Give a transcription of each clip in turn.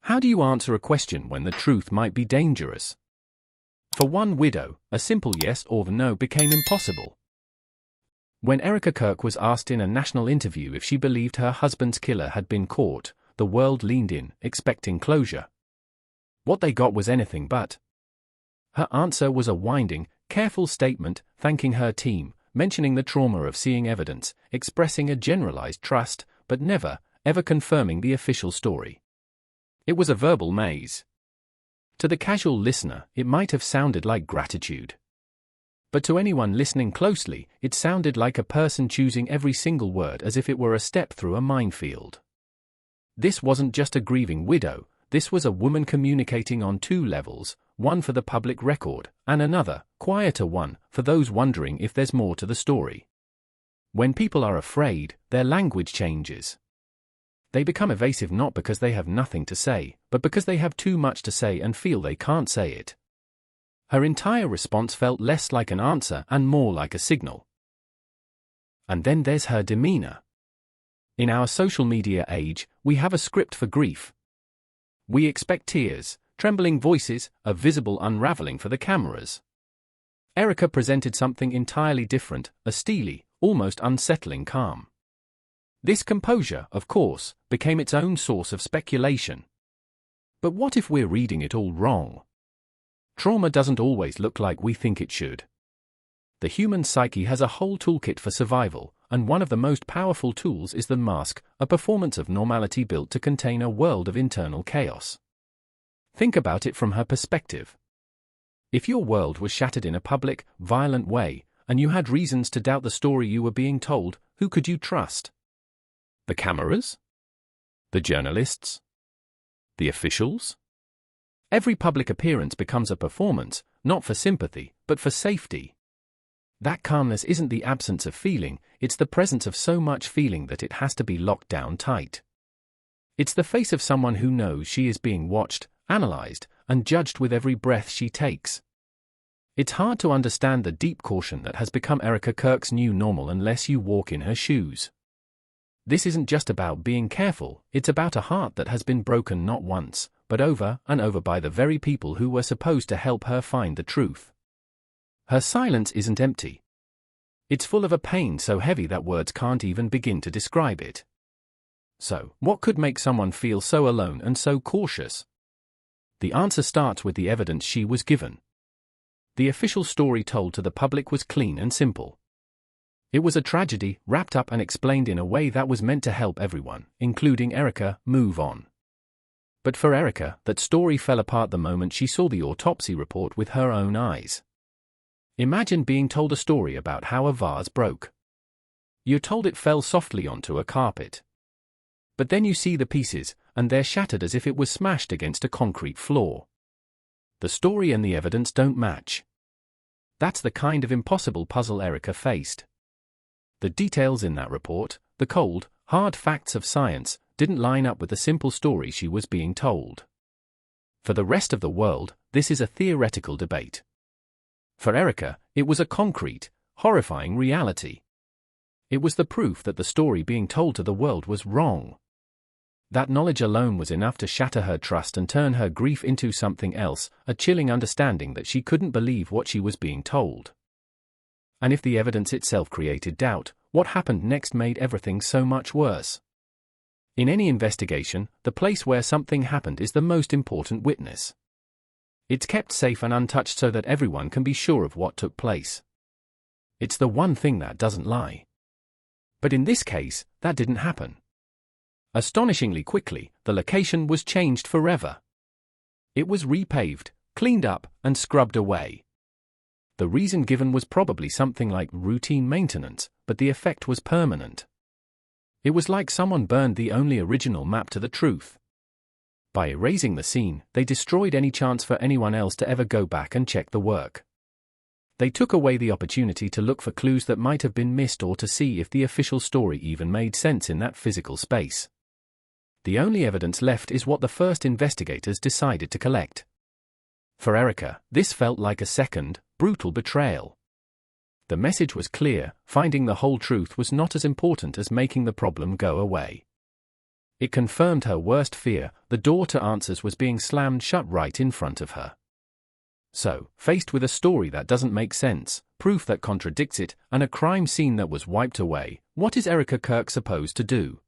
How do you answer a question when the truth might be dangerous? For one widow, a simple yes or no became impossible. When Erika Kirk was asked in a national interview if she believed her husband's killer had been caught, the world leaned in, expecting closure. What they got was anything but. Her answer was a winding, careful statement, thanking her team, mentioning the trauma of seeing evidence, expressing a generalized trust, but never, ever confirming the official story. It was a verbal maze. To the casual listener, it might have sounded like gratitude. But to anyone listening closely, it sounded like a person choosing every single word as if it were a step through a minefield. This wasn't just a grieving widow, this was a woman communicating on two levels, one for the public record, and another, quieter one, for those wondering if there's more to the story. When people are afraid, their language changes. They become evasive not because they have nothing to say, but because they have too much to say and feel they can't say it. Her entire response felt less like an answer and more like a signal. And then there's her demeanor. In our social media age, we have a script for grief. We expect tears, trembling voices, a visible unraveling for the cameras. Erika presented something entirely different, a steely, almost unsettling calm. This composure, of course, became its own source of speculation. But what if we're reading it all wrong? Trauma doesn't always look like we think it should. The human psyche has a whole toolkit for survival, and one of the most powerful tools is the mask, a performance of normality built to contain a world of internal chaos. Think about it from her perspective. If your world was shattered in a public, violent way, and you had reasons to doubt the story you were being told, who could you trust? The cameras? The journalists? The officials? Every public appearance becomes a performance, not for sympathy, but for safety. That calmness isn't the absence of feeling, it's the presence of so much feeling that it has to be locked down tight. It's the face of someone who knows she is being watched, analyzed, and judged with every breath she takes. It's hard to understand the deep caution that has become Erika Kirk's new normal unless you walk in her shoes. This isn't just about being careful, it's about a heart that has been broken not once, but over and over by the very people who were supposed to help her find the truth. Her silence isn't empty. It's full of a pain so heavy that words can't even begin to describe it. So, what could make someone feel so alone and so cautious? The answer starts with the evidence she was given. The official story told to the public was clean and simple. It was a tragedy, wrapped up and explained in a way that was meant to help everyone, including Erika, move on. But for Erika, that story fell apart the moment she saw the autopsy report with her own eyes. Imagine being told a story about how a vase broke. You're told it fell softly onto a carpet. But then you see the pieces, and they're shattered as if it was smashed against a concrete floor. The story and the evidence don't match. That's the kind of impossible puzzle Erika faced. The details in that report, the cold, hard facts of science, didn't line up with the simple story she was being told. For the rest of the world, this is a theoretical debate. For Erika, it was a concrete, horrifying reality. It was the proof that the story being told to the world was wrong. That knowledge alone was enough to shatter her trust and turn her grief into something else, a chilling understanding that she couldn't believe what she was being told. And if the evidence itself created doubt, what happened next made everything so much worse. In any investigation, the place where something happened is the most important witness. It's kept safe and untouched so that everyone can be sure of what took place. It's the one thing that doesn't lie. But in this case, that didn't happen. Astonishingly quickly, the location was changed forever. It was repaved, cleaned up, and scrubbed away. The reason given was probably something like routine maintenance, but the effect was permanent. It was like someone burned the only original map to the truth. By erasing the scene, they destroyed any chance for anyone else to ever go back and check the work. They took away the opportunity to look for clues that might have been missed or to see if the official story even made sense in that physical space. The only evidence left is what the first investigators decided to collect. For Erika, this felt like a second, brutal betrayal. The message was clear: finding the whole truth was not as important as making the problem go away. It confirmed her worst fear: the door to answers was being slammed shut right in front of her. So, faced with a story that doesn't make sense, proof that contradicts it, and a crime scene that was wiped away, what is Erika Kirk supposed to do?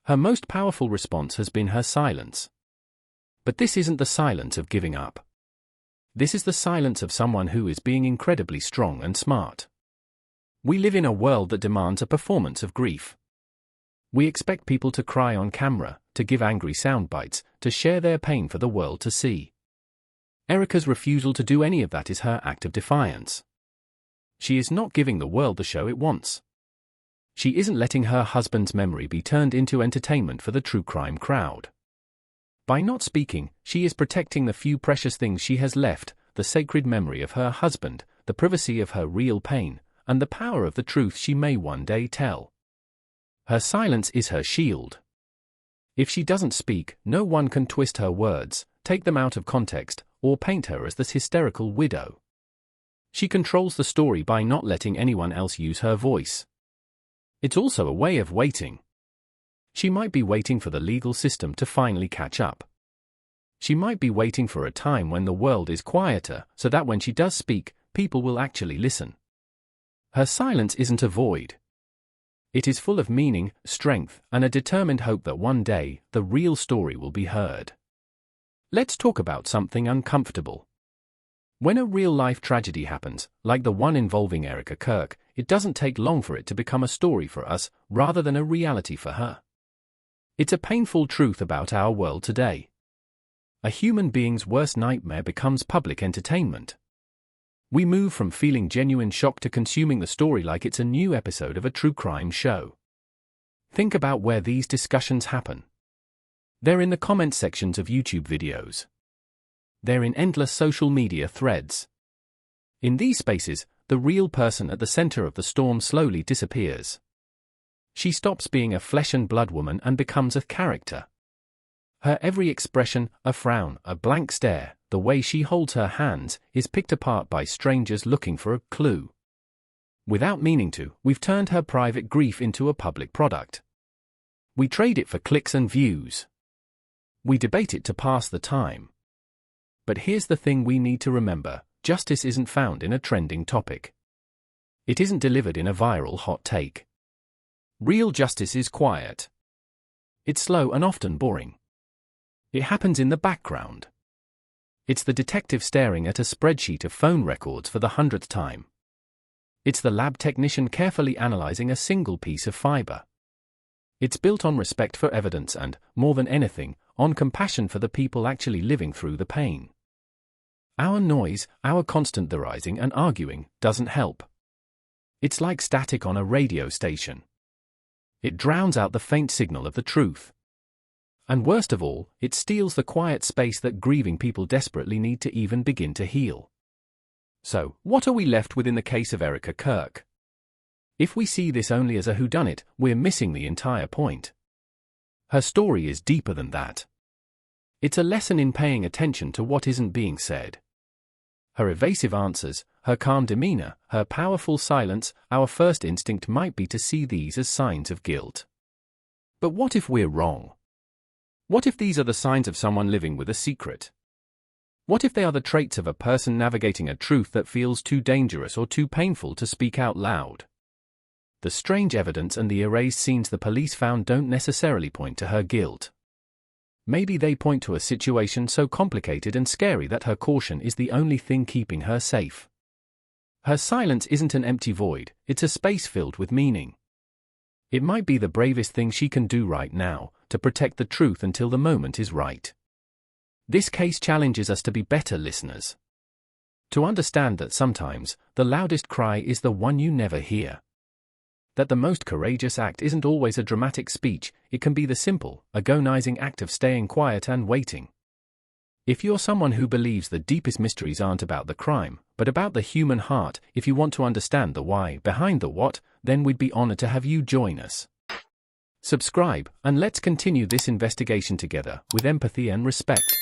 Her most powerful response has been her silence. But this isn't the silence of giving up. This is the silence of someone who is being incredibly strong and smart. We live in a world that demands a performance of grief. We expect people to cry on camera, to give angry sound bites, to share their pain for the world to see. Erika's refusal to do any of that is her act of defiance. She is not giving the world the show it wants. She isn't letting her husband's memory be turned into entertainment for the true crime crowd. By not speaking, she is protecting the few precious things she has left: the sacred memory of her husband, the privacy of her real pain, and the power of the truth she may one day tell. Her silence is her shield. If she doesn't speak, no one can twist her words, take them out of context, or paint her as this hysterical widow. She controls the story by not letting anyone else use her voice. It's also a way of waiting. She might be waiting for the legal system to finally catch up. She might be waiting for a time when the world is quieter, so that when she does speak, people will actually listen. Her silence isn't a void. It is full of meaning, strength, and a determined hope that one day, the real story will be heard. Let's talk about something uncomfortable. When a real-life tragedy happens, like the one involving Erika Kirk, it doesn't take long for it to become a story for us, rather than a reality for her. It's a painful truth about our world today. A human being's worst nightmare becomes public entertainment. We move from feeling genuine shock to consuming the story like it's a new episode of a true crime show. Think about where these discussions happen. They're in the comment sections of YouTube videos. They're in endless social media threads. In these spaces, the real person at the center of the storm slowly disappears. She stops being a flesh and blood woman and becomes a character. Her every expression, a frown, a blank stare, the way she holds her hands, is picked apart by strangers looking for a clue. Without meaning to, we've turned her private grief into a public product. We trade it for clicks and views. We debate it to pass the time. But here's the thing we need to remember: justice isn't found in a trending topic. It isn't delivered in a viral hot take. Real justice is quiet. It's slow and often boring. It happens in the background. It's the detective staring at a spreadsheet of phone records for the 100th time. It's the lab technician carefully analyzing a single piece of fiber. It's built on respect for evidence and, more than anything, on compassion for the people actually living through the pain. Our noise, our constant derising and arguing, doesn't help. It's like static on a radio station. It drowns out the faint signal of the truth. And worst of all, it steals the quiet space that grieving people desperately need to even begin to heal. So, what are we left with in the case of Erika Kirk? If we see this only as a whodunit, we're missing the entire point. Her story is deeper than that. It's a lesson in paying attention to what isn't being said. Her evasive answers, her calm demeanor, her powerful silence, our first instinct might be to see these as signs of guilt. But what if we're wrong? What if these are the signs of someone living with a secret? What if they are the traits of a person navigating a truth that feels too dangerous or too painful to speak out loud? The strange evidence and the erased scenes the police found don't necessarily point to her guilt. Maybe they point to a situation so complicated and scary that her caution is the only thing keeping her safe. Her silence isn't an empty void, it's a space filled with meaning. It might be the bravest thing she can do right now, to protect the truth until the moment is right. This case challenges us to be better listeners. To understand that sometimes, the loudest cry is the one you never hear. That the most courageous act isn't always a dramatic speech, it can be the simple, agonizing act of staying quiet and waiting. If you're someone who believes the deepest mysteries aren't about the crime, but about the human heart, if you want to understand the why behind the what, then we'd be honored to have you join us. Subscribe, and let's continue this investigation together, with empathy and respect.